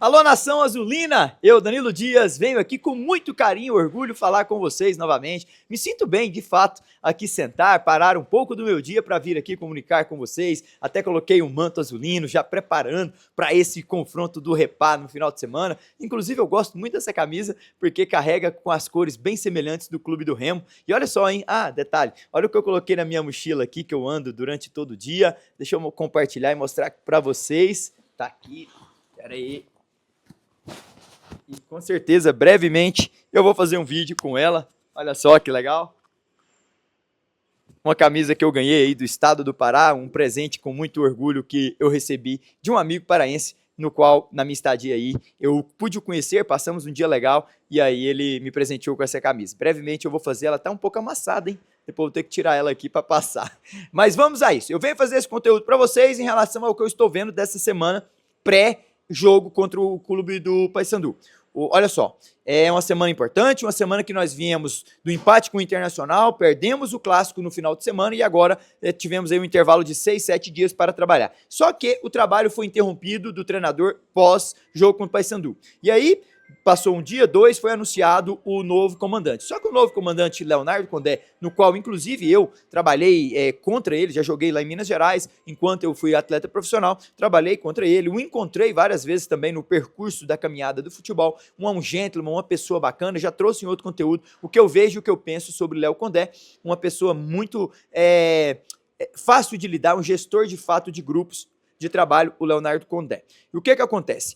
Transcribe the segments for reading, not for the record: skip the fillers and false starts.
Alô, nação azulina! Eu, Danilo Dias, venho aqui com muito carinho e orgulho falar com vocês novamente. Me sinto bem, de fato, aqui sentar, parar um pouco do meu dia para vir aqui comunicar com vocês. Até coloquei um manto azulino, já preparando para esse confronto do Repar no final de semana. Inclusive, eu gosto muito dessa camisa porque carrega com as cores bem semelhantes do Clube do Remo. E olha só, hein? Ah, detalhe, olha o que eu coloquei na minha mochila aqui, que eu ando durante todo o dia. Deixa eu compartilhar e mostrar para vocês. Tá aqui, pera aí. E com certeza, brevemente, eu vou fazer um vídeo com ela. Olha só que legal. Uma camisa que eu ganhei aí do estado do Pará, um presente com muito orgulho que eu recebi de um amigo paraense, no qual, na minha estadia aí, eu pude o conhecer, passamos um dia legal, e aí ele me presenteou com essa camisa. Brevemente eu vou fazer, ela tá um pouco amassada, hein? Depois eu vou ter que tirar ela aqui para passar. Mas vamos a isso. Eu venho fazer esse conteúdo para vocês em relação ao que eu estou vendo dessa semana pré-jogo contra o clube do Paysandu. Olha só, é uma semana importante, uma semana que nós viemos do empate com o Internacional, perdemos o clássico no final de semana e agora tivemos aí um intervalo de 6, 7 dias para trabalhar. Só que o trabalho foi interrompido do treinador pós-jogo contra o Paysandu. E aí, passou um dia, dois, foi anunciado o novo comandante. Só que o novo comandante, Leonardo Condé, no qual inclusive eu trabalhei contra ele, já joguei lá em Minas Gerais, enquanto eu fui atleta profissional, trabalhei contra ele, o encontrei várias vezes também no percurso da caminhada do futebol, um gentleman, uma pessoa bacana, já trouxe em outro conteúdo o que eu vejo e o que eu penso sobre o Léo Condé, uma pessoa muito fácil de lidar, um gestor de fato de grupos de trabalho, o Leonardo Condé. E o que acontece?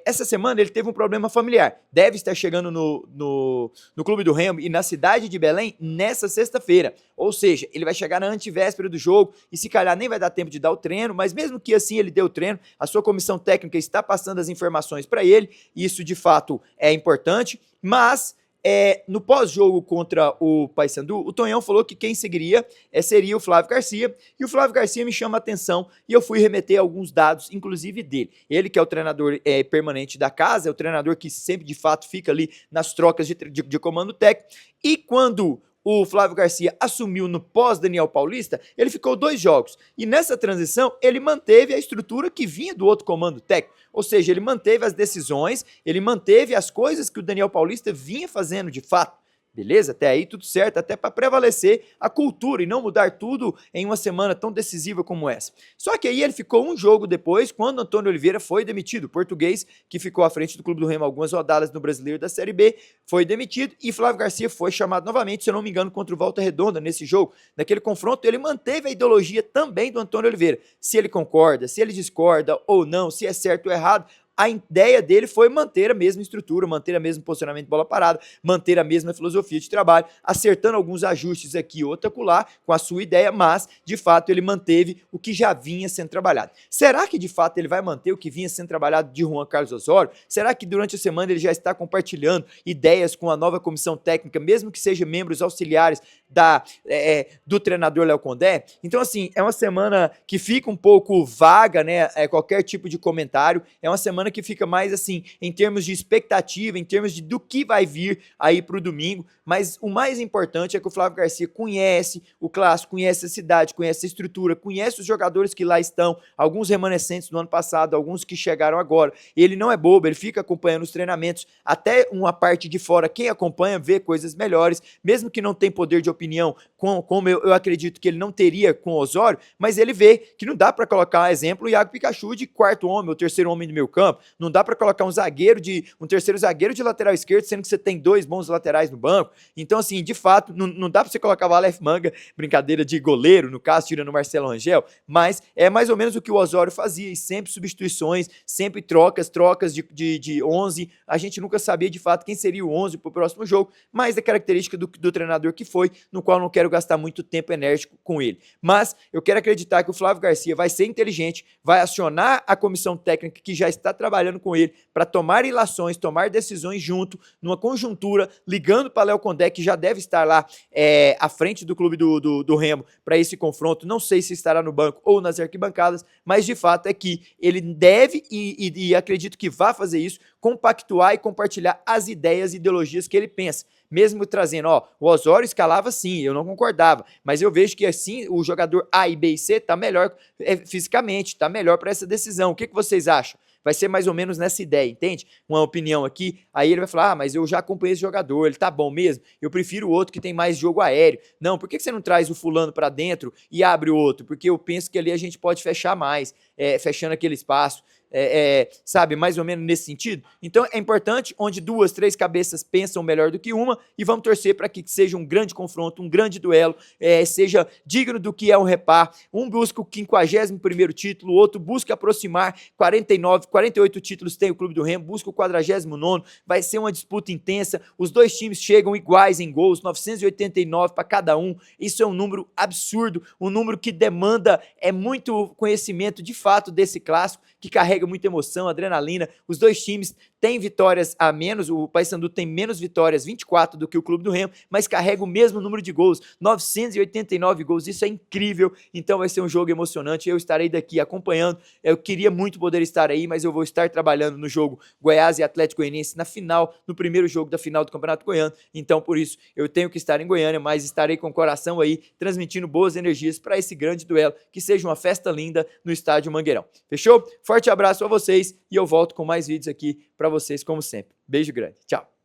Essa semana ele teve um problema familiar, deve estar chegando no Clube do Remo e na cidade de Belém nessa sexta-feira, ou seja, ele vai chegar na antivéspera do jogo e se calhar nem vai dar tempo de dar o treino, mas mesmo que assim ele dê o treino, a sua comissão técnica está passando as informações para ele, e isso de fato é importante, mas no pós-jogo contra o Paysandu, o Tonhão falou que quem seguiria seria o Flávio Garcia, e o Flávio Garcia me chama a atenção, e eu fui remeter alguns dados, inclusive dele. Ele que é o treinador permanente da casa, é o treinador que sempre de fato fica ali nas trocas de comando técnico, e quando o Flávio Garcia assumiu no pós-Daniel Paulista, ele ficou 2 jogos. E nessa transição, ele manteve a estrutura que vinha do outro comando técnico. Ou seja, ele manteve as decisões, ele manteve as coisas que o Daniel Paulista vinha fazendo de fato. Beleza? Até aí tudo certo, até para prevalecer a cultura e não mudar tudo em uma semana tão decisiva como essa. Só que aí ele ficou um jogo depois, quando Antônio Oliveira foi demitido. O português, que ficou à frente do Clube do Remo algumas rodadas no Brasileiro da Série B, foi demitido e Flávio Garcia foi chamado novamente, se eu não me engano, contra o Volta Redonda nesse jogo. Naquele confronto, ele manteve a ideologia também do Antônio Oliveira. Se ele concorda, se ele discorda ou não, se é certo ou errado, a ideia dele foi manter a mesma estrutura, manter o mesmo posicionamento de bola parada, manter a mesma filosofia de trabalho, acertando alguns ajustes aqui, outro acolá, com a sua ideia, mas, de fato, ele manteve o que já vinha sendo trabalhado. Será que, de fato, ele vai manter o que vinha sendo trabalhado de Juan Carlos Osório? Será que, durante a semana, ele já está compartilhando ideias com a nova comissão técnica, mesmo que sejam membros auxiliares do treinador Léo Condé? Então, assim, é uma semana que fica um pouco vaga, né, qualquer tipo de comentário, é uma semana que fica mais assim, em termos de expectativa, em termos do que vai vir aí pro domingo, mas o mais importante é que o Flávio Garcia conhece o clássico, conhece a cidade, conhece a estrutura, conhece os jogadores que lá estão, alguns remanescentes do ano passado, alguns que chegaram agora, ele não é bobo, ele fica acompanhando os treinamentos, até uma parte de fora, quem acompanha vê coisas melhores, mesmo que não tem poder de opinião, como eu acredito que ele não teria com o Osório, mas ele vê que não dá para colocar, exemplo, o Iago Pikachu de quarto homem, ou terceiro homem do meio campo, não dá para colocar um terceiro zagueiro de lateral esquerdo, sendo que você tem 2 bons laterais no banco. Então, assim, de fato, não dá para você colocar o Aleph Manga, brincadeira de goleiro, no caso, tirando o Marcelo Rangel, mas é mais ou menos o que o Osório fazia, e sempre substituições, sempre trocas de 11, a gente nunca sabia de fato quem seria o 11 para o próximo jogo, mas é característica do treinador que foi, no qual não quero gastar muito tempo enérgico com ele. Mas eu quero acreditar que o Flávio Garcia vai ser inteligente, vai acionar a comissão técnica que já está trabalhando com ele para tomar ilações, tomar decisões junto, numa conjuntura, ligando para Léo Condé, que já deve estar lá à frente do clube do Remo para esse confronto. Não sei se estará no banco ou nas arquibancadas, mas de fato é que ele deve e acredito que vai fazer isso, compactuar e compartilhar as ideias e ideologias que ele pensa. Mesmo trazendo, o Osório escalava sim, eu não concordava, mas eu vejo que assim o jogador A, e B e C tá melhor fisicamente, tá melhor para essa decisão. O que vocês acham? Vai ser mais ou menos nessa ideia, entende? Uma opinião aqui, aí ele vai falar, mas eu já acompanhei esse jogador, ele tá bom mesmo? Eu prefiro o outro que tem mais jogo aéreo. Não, por que você não traz o fulano para dentro e abre o outro? Porque eu penso que ali a gente pode fechar mais, fechando aquele espaço. Sabe, mais ou menos nesse sentido. Então é importante onde 2, 3 cabeças pensam melhor do que uma e vamos torcer para que seja um grande confronto, um grande duelo, seja digno do que é um repar. Um busca o 51º título, o outro busca aproximar 49, 48 títulos tem o Clube do Remo, busca o 49º, vai ser uma disputa intensa, os dois times chegam iguais em gols, 989 para cada um, isso é um número absurdo, um número que demanda muito conhecimento de fato desse clássico, que carrega muita emoção, adrenalina. Os dois times têm vitórias a menos, o Paysandu tem menos vitórias, 24, do que o Clube do Remo, mas carrega o mesmo número de gols, 989 gols, isso é incrível, então vai ser um jogo emocionante, eu estarei daqui acompanhando, eu queria muito poder estar aí, mas eu vou estar trabalhando no jogo Goiás e Atlético Goianiense na final, no primeiro jogo da final do Campeonato Goiano, então por isso eu tenho que estar em Goiânia, mas estarei com o coração aí, transmitindo boas energias para esse grande duelo, que seja uma festa linda no estádio Mangueirão, fechou? Forte abraço a vocês e eu volto com mais vídeos aqui para vocês como sempre. Beijo grande, tchau!